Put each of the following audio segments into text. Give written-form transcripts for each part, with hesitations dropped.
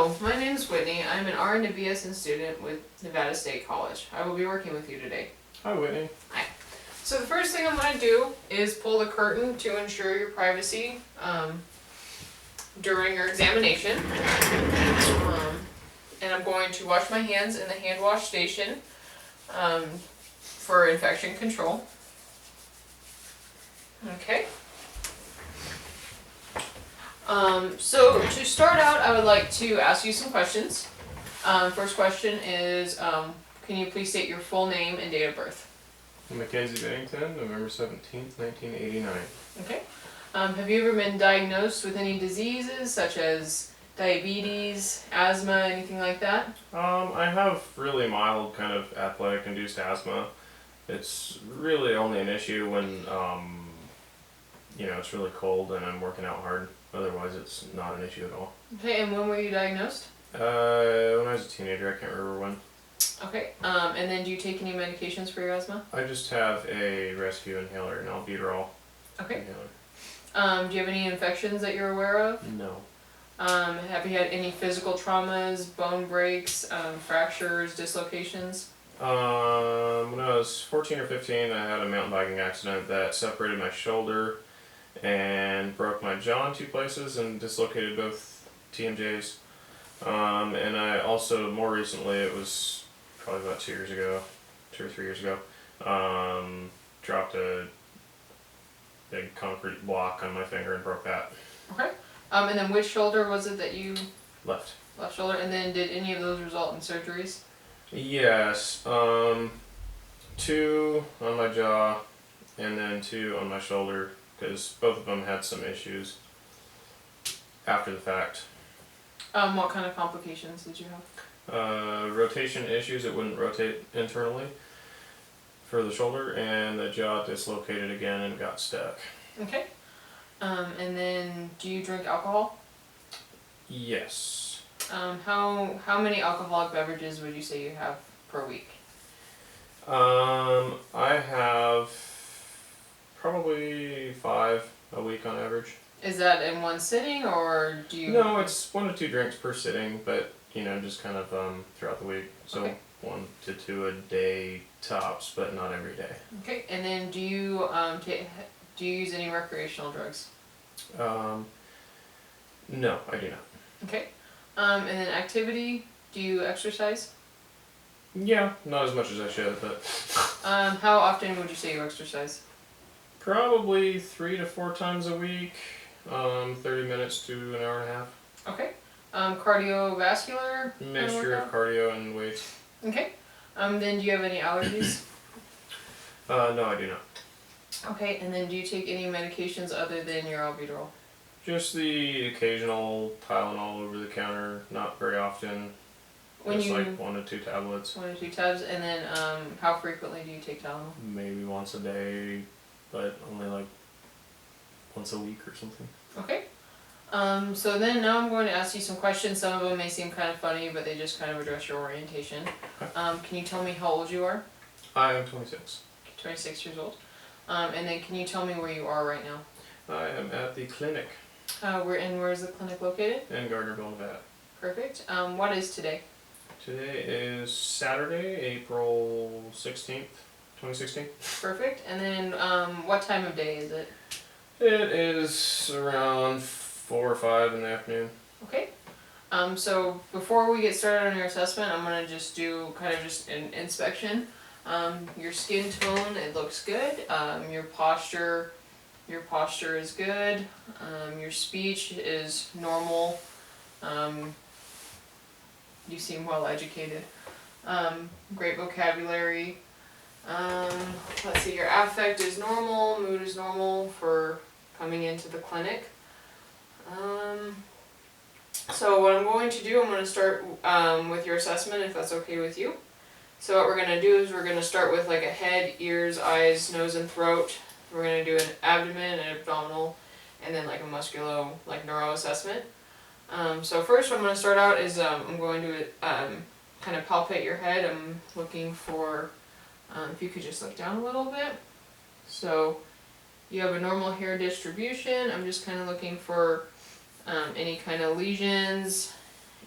Hello, my name is Whitney. I'm an RN to BSN student with Nevada State College. I will be working with you today. Hi, Whitney. Hi. So the first thing I'm going to do is pull the curtain to ensure your privacy during your examination. And I'm going to wash my hands in the hand wash station for infection control. Okay. So to start out, I would like to ask you some questions. First question is, can you please state your full name and date of birth? Mackenzie Bennington, November 17th, 1989. Okay. Have you ever been diagnosed with any diseases such as diabetes, asthma, anything like that? I have really mild kind of athletic-induced asthma. It's really only an issue when, it's really cold and I'm working out hard. Otherwise, it's not an issue at all. Okay, and when were you diagnosed? When I was a teenager, I can't remember when. Okay, and then do you take any medications for your asthma? I just have a rescue inhaler, an albuterol Okay. inhaler. Do you have any infections that you're aware of? No. Have you had any physical traumas, bone breaks, fractures, dislocations? When I was 14 or 15, I had a mountain biking accident that separated my shoulder and broke my jaw in two places and dislocated both TMJs. And I also, more recently, it was probably about 2 or 3 years ago, dropped a big concrete block on my finger and broke that. Okay. And then which shoulder was it that you... Left. Left shoulder. And then did any of those result in surgeries? Yes. 2 on my jaw and then 2 on my shoulder, because both of them had some issues after the fact. What kind of complications did you have? Rotation issues, it wouldn't rotate internally for the shoulder, and the jaw dislocated again and got stuck. Okay. And then do you drink alcohol? Yes. How many alcoholic beverages would you say you have per week? I have probably 5 a week on average. Is that in one sitting, or do you... No, it's 1 to 2 drinks per sitting, but just kind of throughout the week. So Okay. 1 to 2 a day tops, but not every day. Okay, and then do you use any recreational drugs? No, I do not. Okay. And then activity, do you exercise? Yeah, not as much as I should, but How often would you say you exercise? probably 3 to 4 times a week, 30 minutes to an hour and a half. Okay. Cardiovascular? Mixture of cardio and weight. Okay. Then do you have any allergies? No, I do not. Okay, and then do you take any medications other than your albuterol? Just the occasional Tylenol over the counter, not very often. Like 1 to 2 tablets. 1 or 2 tabs, and then how frequently do you take Tylenol? Maybe once a day, but only like once a week or something. Okay. So then now I'm going to ask you some questions. Some of them may seem kind of funny, but they just kind of address your orientation. Okay. Can you tell me how old you are? I am 26. 26 years old. And then can you tell me where you are right now? I am at the clinic Where's the clinic located? in Gardnerville, Nevada. Perfect. What is today? Today is Saturday, April 16th, 2016. Perfect. And then what time of day is it? It is around 4 or 5 in the afternoon. Okay. So before we get started on your assessment, I'm going to just do kind of just an inspection. Your skin tone, it looks good. Your posture is good. Your speech is normal. You seem well educated. Great vocabulary. Let's see, your affect is normal, mood is normal for coming into the clinic. So what I'm going to do, I'm going to start with your assessment, if that's okay with you. So what we're going to do is we're going to start with like a head, ears, eyes, nose, and throat. We're going to do an abdomen, an abdominal, and then like a neuro assessment. So first what I'm going to start out is I'm going to kind of palpate your head. I'm looking for, if you could just look down a little bit. So you have a normal hair distribution. I'm just kind of looking for any kind of lesions,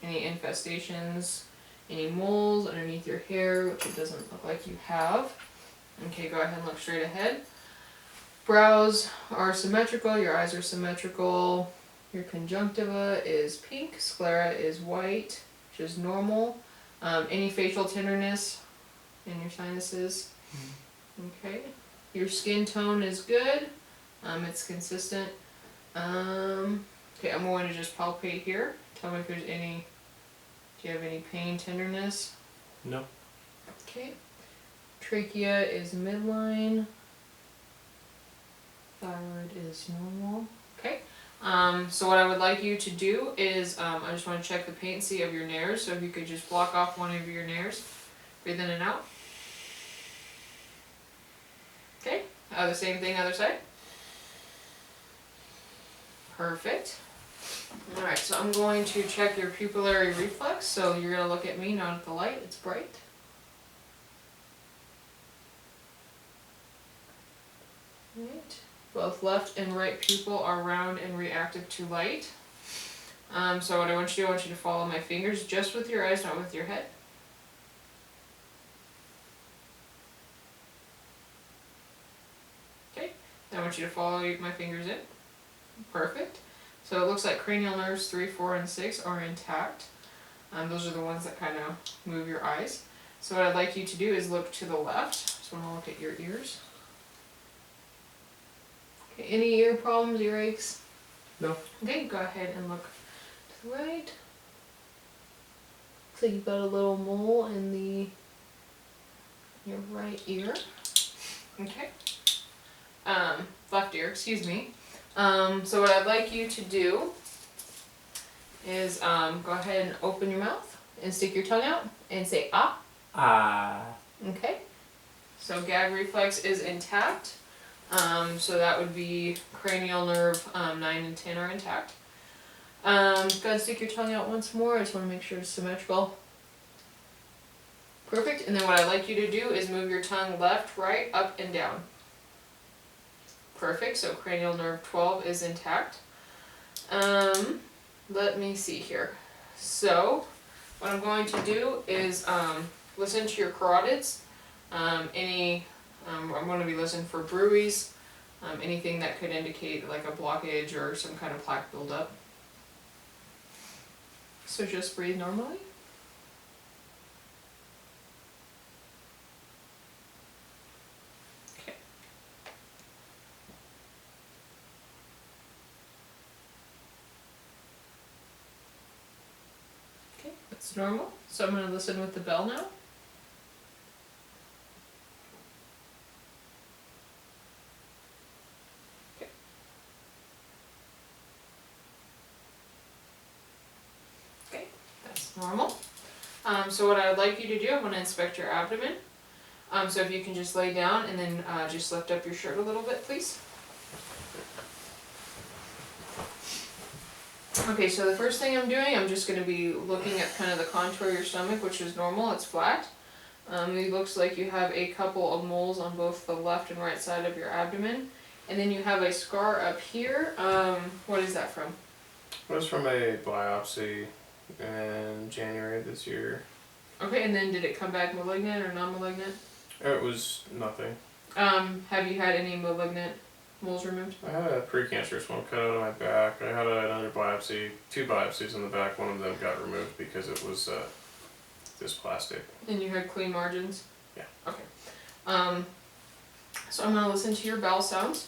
any infestations, any moles underneath your hair, which it doesn't look like you have. Okay, go ahead and look straight ahead. Brows are symmetrical, your eyes are symmetrical, your conjunctiva is pink, sclera is white, which is normal. Any facial tenderness in your sinuses. Okay. Your skin tone is good. It's consistent. Okay, I'm going to just palpate here. Tell me if there's any, do you have any pain, tenderness? No. Okay. Trachea is midline. Thyroid is normal. Okay. So what I would like you to do is, I just want to check the patency of your nares. So if you could just block off one of your nares, breathe in and out. Okay. The same thing, other side. Perfect. Alright, so I'm going to check your pupillary reflex. So you're going to look at me, not at the light. It's bright. Right. Both left and right pupil are round and reactive to light. So what I want you to do, I want you to follow my fingers just with your eyes, not with your head. Okay. Then I want you to follow my fingers in. Perfect. So it looks like cranial nerves 3, 4, and 6 are intact. Those are the ones that kind of move your eyes. So what I'd like you to do is look to the left. So I'm going to look at your ears. Okay, any ear problems, earaches? No. Okay, go ahead and look to the right. Looks like you've got a little mole in your right ear. Okay. Left ear, excuse me. So what I'd like you to do is go ahead and open your mouth and stick your tongue out and say ah. Ah. Okay. So gag reflex is intact. So that would be cranial nerve 9 and 10 are intact. Go ahead and stick your tongue out once more. I just want to make sure it's symmetrical. Perfect. And then what I'd like you to do is move your tongue left, right, up, and down. Perfect. So cranial nerve 12 is intact. Let me see here. So what I'm going to do is listen to your carotids. I'm going to be listening for bruits, anything that could indicate like a blockage or some kind of plaque buildup. So just breathe normally. Okay. Okay, that's normal. So I'm going to listen with the bell now. Normal. So what I would like you to do, I'm going to inspect your abdomen. So if you can just lay down and then just lift up your shirt a little bit, please. Okay, so the first thing I'm doing, I'm just going to be looking at kind of the contour of your stomach, which is normal, it's flat. It looks like you have a couple of moles on both the left and right side of your abdomen. And then you have a scar up here. What is that from? It was from a biopsy in January this year. Okay, and then did it come back malignant or non-malignant? It was nothing. Have you had any malignant moles removed? I had a precancerous one cut out of my back. I had another biopsy, 2 biopsies in the back. One of them got removed because it was this plastic. And you had clean margins? Yeah. Okay. So I'm going to listen to your bowel sounds.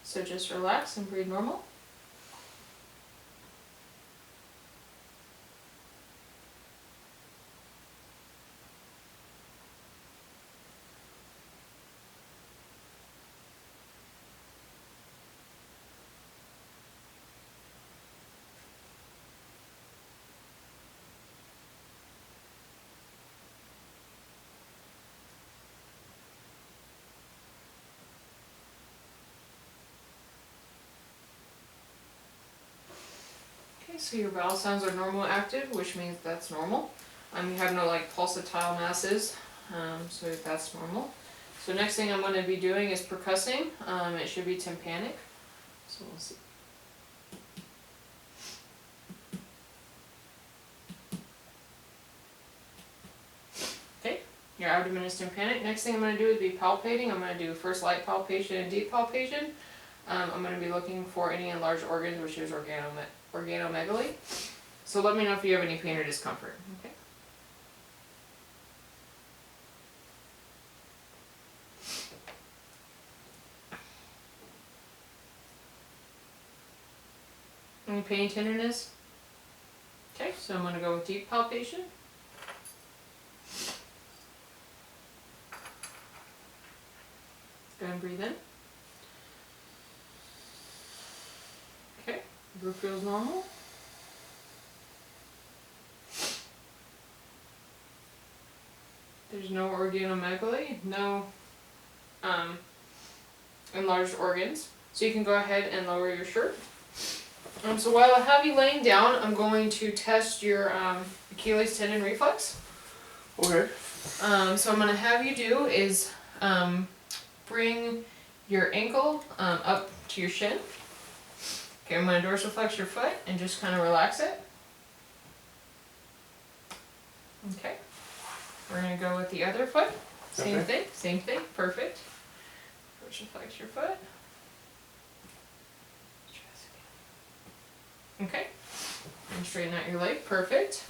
So just relax and breathe normal. Okay, so your bowel sounds are normal active, which means that's normal. You have no like pulsatile masses, so that's normal. So next thing I'm going to be doing is percussing. It should be tympanic. So we'll see. abdomen is tympanic. Next thing I'm going to do is be palpating. I'm going to do first light palpation and deep palpation. I'm going to be looking for any enlarged organs, which is organomegaly. So let me know if you have any pain or discomfort. Okay. Any pain, tenderness? Okay, so I'm going to go with deep palpation. Go ahead and breathe in. Okay, group feels normal. There's no organomegaly, no enlarged organs. So you can go ahead and lower your shirt. So while I have you laying down, I'm going to test your Achilles tendon reflex. Okay. So I'm going to have you do is bring your ankle up to your shin. Okay, I'm going to dorsiflex your foot and just kind of relax it. Okay. We're going to go with the other foot. Same thing, perfect. Dorsiflex your foot. Okay, and straighten out your leg, perfect.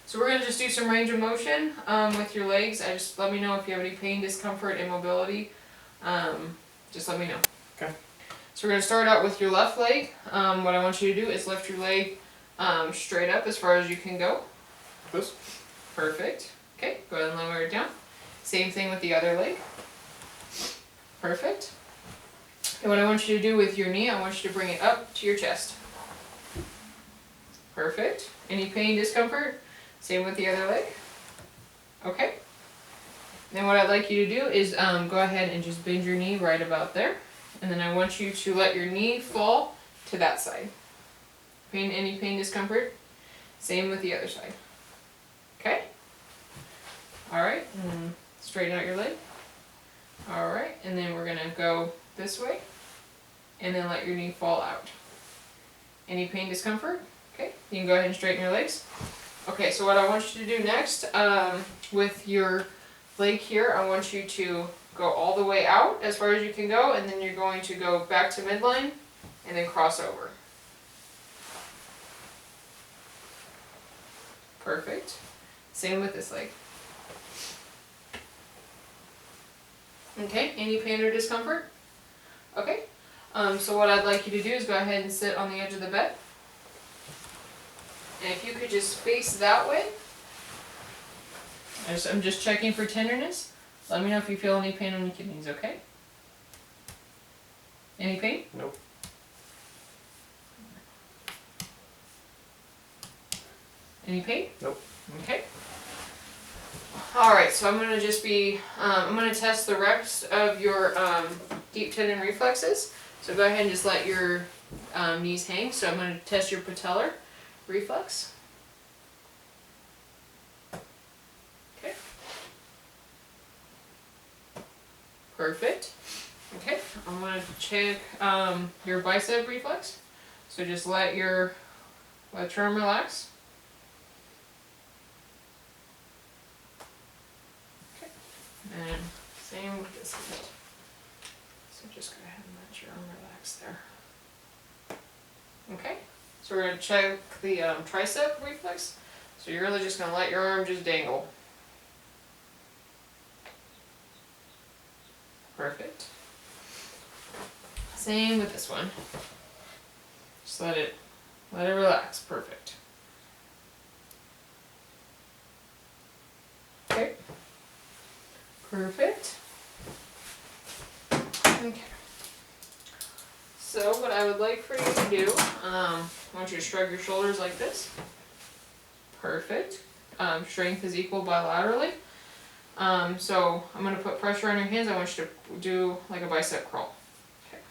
So we're gonna just do some range of motion with your legs. Just let me know if you have any pain, discomfort, immobility. Just let me know. Okay. So we're gonna start out with your left leg. What I want you to do is lift your leg straight up as far as you can go. This? Perfect. Okay, go ahead and lower it down. Same thing with the other leg. Perfect. And what I want you to do with your knee, I want you to bring it up to your chest. Perfect. Any pain, discomfort? Same with the other leg. Okay. Then what I'd like you to do is go ahead and just bend your knee right about there. And then I want you to let your knee fall to that side. Any pain, discomfort? Same with the other side. Okay? Alright, straighten out your leg. Alright, and then we're going to go this way. And then let your knee fall out. Any pain, discomfort? Okay, you can go ahead and straighten your legs. Okay, so what I want you to do next, with your leg here, I want you to go all the way out as far as you can go, and then you're going to go back to midline, and then cross over. Perfect. Same with this leg. Okay, any pain or discomfort? Okay, so what I'd like you to do is go ahead and sit on the edge of the bed. And if you could just face that way. I'm just checking for tenderness. Let me know if you feel any pain on your kidneys, okay? Any pain? Nope. Any pain? Nope. Okay. Alright, so I'm going to just be, I'm going to test the rest of your deep tendon reflexes. So go ahead and just let your knees hang. So I'm going to test your patellar reflex. Okay. Perfect. Okay, I'm going to check your bicep reflex. So just let your arm relax. Okay. And same with this hand. So just go ahead and let your arm relax there. Okay. So we're going to check the tricep reflex. So you're really just going to let your arm just dangle. Perfect. Same with this one. Just let it relax. Perfect. Okay. Perfect. Okay. So what I would like for you to do, I want you to shrug your shoulders like this. Perfect. Strength is equal bilaterally. So I'm going to put pressure on your hands. I want you to do like a bicep crawl. Okay.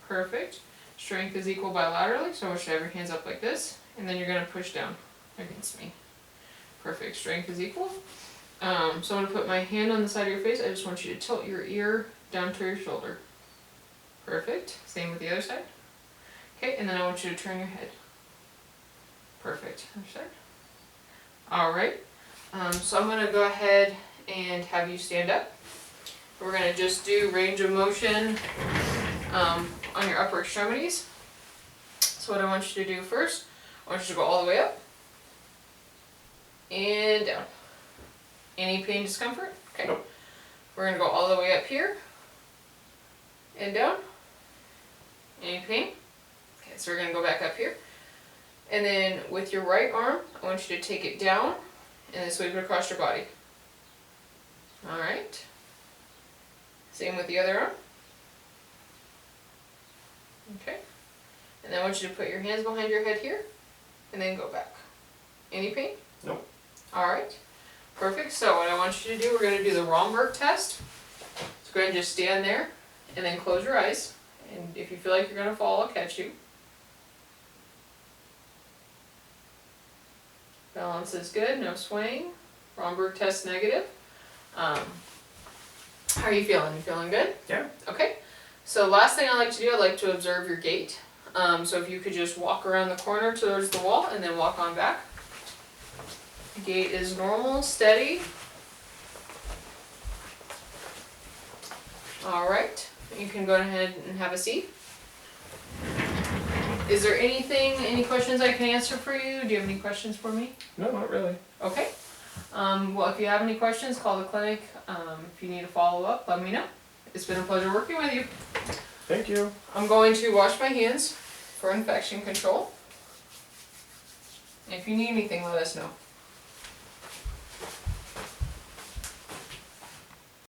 Perfect. Strength is equal bilaterally. So I want you to have your hands up like this. And then you're going to push down against me. Perfect. Strength is equal. So I'm going to put my hand on the side of your face. I just want you to tilt your ear down to your shoulder. Perfect. Same with the other side. Okay, and then I want you to turn your head. Perfect. Other side. Alright. So I'm gonna go ahead and have you stand up. We're gonna just do range of motion on your upper extremities. So what I want you to do first, I want you to go all the way up and down. Any pain, discomfort? Okay. Nope. We're gonna go all the way up here and down. Any pain? Okay, so we're gonna go back up here. And then with your right arm, I want you to take it down and then sweep it across your body. Alright. Same with the other arm. Okay. And then I want you to put your hands behind your head here and then go back. Any pain? Nope. Alright. Perfect. So what I want you to do, we're going to do the Romberg test. So go ahead and just stand there and then close your eyes. And if you feel like you're going to fall, I'll catch you. Balance is good, no swaying. Romberg test negative. How are you feeling? You feeling good? Yeah. Okay. So last thing I like to do, I like to observe your gait. So if you could just walk around the corner towards the wall and then walk on back. Gait is normal, steady. Alright, you can go ahead and have a seat. Is there any questions I can answer for you? Do you have any questions for me? No, not really. Okay. Well, if you have any questions, call the clinic. If you need to follow up, let me know. It's been a pleasure working with you. Thank you. I'm going to wash my hands for infection control. If you need anything, let us know.